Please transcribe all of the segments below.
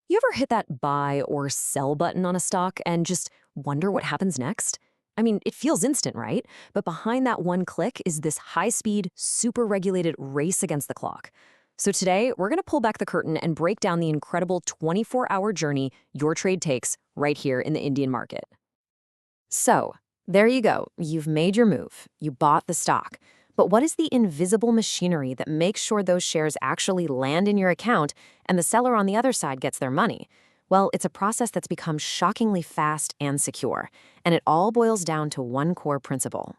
You ever hit that buy or sell button on a stock and just wonder what happens next? I mean, it feels instant, right? But behind that one click is this high-speed, super regulated race against the clock. So today, we're going to pull back the curtain and break down the incredible 24-hour journey your trade takes right here in the Indian market. So, there you go. You've made your move. You bought the stock. But what is the invisible machinery that makes sure those shares actually land in your account and the seller on the other side gets their money? Well, it's a process that's become shockingly fast and secure, and it all boils down to one core principle.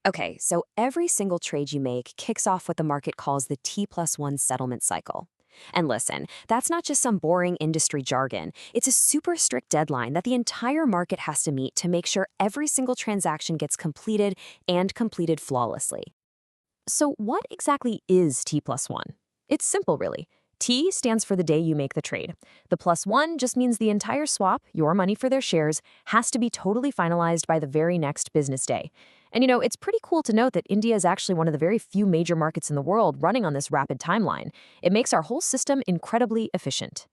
Okay, so every single trade you make kicks off what the market calls the T+1 settlement cycle. And listen, that's not just some boring industry jargon. It's a super strict deadline that the entire market has to meet to make sure every single transaction gets completed and completed flawlessly. So what exactly is T+1? It's simple, really. T stands for the day you make the trade. The +1 just means the entire swap, your money for their shares, has to be totally finalized by the very next business day. And it's pretty cool to note that India is actually one of the very few major markets in the world running on this rapid timeline. It makes our whole system incredibly efficient.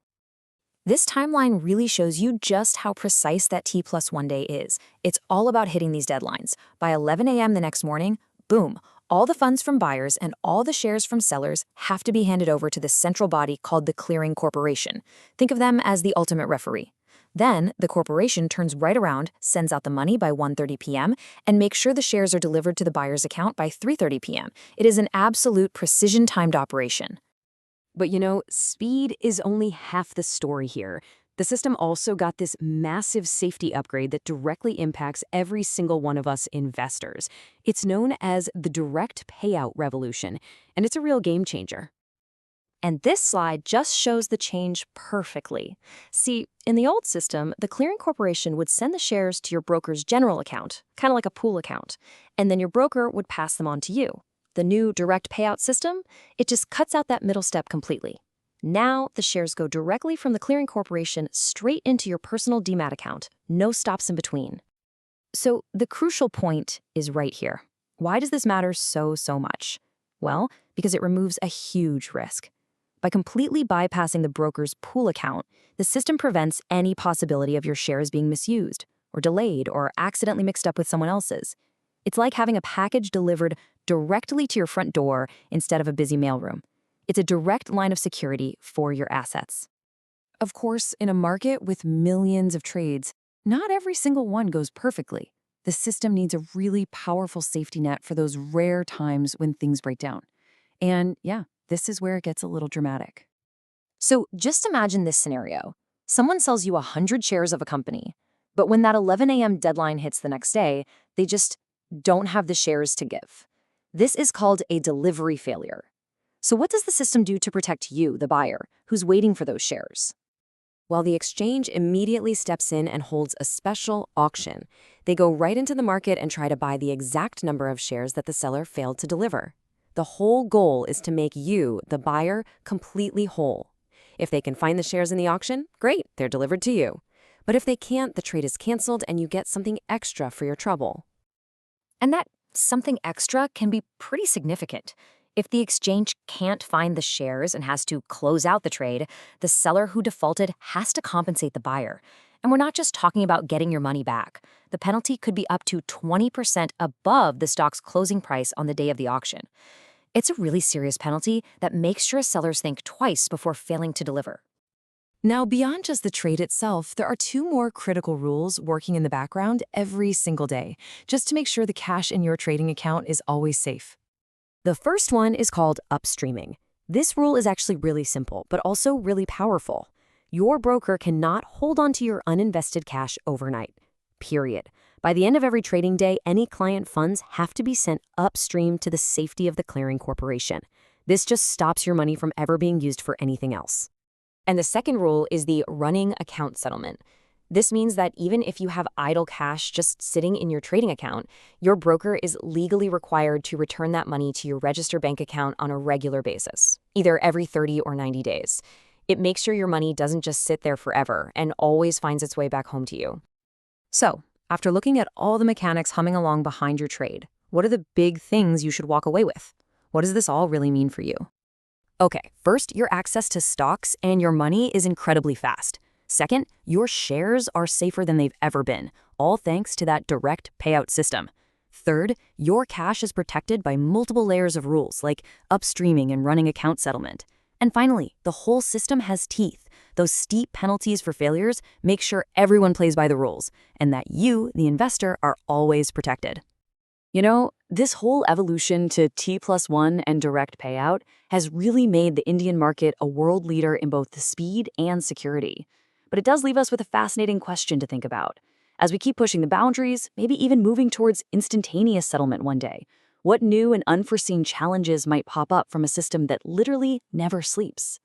This timeline really shows you just how precise that T+1 day is. It's all about hitting these deadlines. By 11 a.m. the next morning, boom, all the funds from buyers and all the shares from sellers have to be handed over to this central body called the clearing corporation. Think of them as the ultimate referee. Then, the corporation turns right around, sends out the money by 1:30 p.m., and makes sure the shares are delivered to the buyer's account by 3:30 p.m. It is an absolute precision-timed operation. But speed is only half the story here. The system also got this massive safety upgrade that directly impacts every single one of us investors. It's known as the direct payout revolution, and it's a real game changer. And this slide just shows the change perfectly. See, in the old system, the clearing corporation would send the shares to your broker's general account, kind of like a pool account, and then your broker would pass them on to you. The new direct payout system, it just cuts out that middle step completely. Now, the shares go directly from the clearing corporation straight into your personal demat account, no stops in between. So the crucial point is right here. Why does this matter so much? Well, because it removes a huge risk. By completely bypassing the broker's pool account, the system prevents any possibility of your shares being misused, or delayed, or accidentally mixed up with someone else's. It's like having a package delivered directly to your front door instead of a busy mailroom. It's a direct line of security for your assets. Of course, in a market with millions of trades, not every single one goes perfectly. The system needs a really powerful safety net for those rare times when things break down. And yeah, this is where it gets a little dramatic. So just imagine this scenario. Someone sells you 100 shares of a company, but when that 11 a.m. deadline hits the next day, they just don't have the shares to give. This is called a delivery failure. So what does the system do to protect you, the buyer, who's waiting for those shares? Well, the exchange immediately steps in and holds a special auction. They go right into the market and try to buy the exact number of shares that the seller failed to deliver. The whole goal is to make you, the buyer, completely whole. If they can find the shares in the auction, great, they're delivered to you. But if they can't, the trade is canceled and you get something extra for your trouble. And that something extra can be pretty significant. If the exchange can't find the shares and has to close out the trade, the seller who defaulted has to compensate the buyer. And we're not just talking about getting your money back. The penalty could be up to 20% above the stock's closing price on the day of the auction. It's a really serious penalty that makes sure sellers think twice before failing to deliver. Now, beyond just the trade itself, there are two more critical rules working in the background every single day, just to make sure the cash in your trading account is always safe. The first one is called upstreaming. This rule is actually really simple, but also really powerful. Your broker cannot hold on to your uninvested cash overnight, period. By the end of every trading day, any client funds have to be sent upstream to the safety of the clearing corporation. This just stops your money from ever being used for anything else. And the second rule is the running account settlement. This means that even if you have idle cash just sitting in your trading account, your broker is legally required to return that money to your registered bank account on a regular basis, either every 30 or 90 days. It makes sure your money doesn't just sit there forever and always finds its way back home to you. So, after looking at all the mechanics humming along behind your trade, what are the big things you should walk away with? What does this all really mean for you? Okay, first, your access to stocks and your money is incredibly fast. Second, your shares are safer than they've ever been, all thanks to that direct payout system. Third, your cash is protected by multiple layers of rules, like upstreaming and running account settlement. And finally, the whole system has teeth. Those steep penalties for failures make sure everyone plays by the rules, and that you, the investor, are always protected. This whole evolution to T+1 and direct payout has really made the Indian market a world leader in both the speed and security. But it does leave us with a fascinating question to think about. As we keep pushing the boundaries, maybe even moving towards instantaneous settlement one day, what new and unforeseen challenges might pop up from a system that literally never sleeps?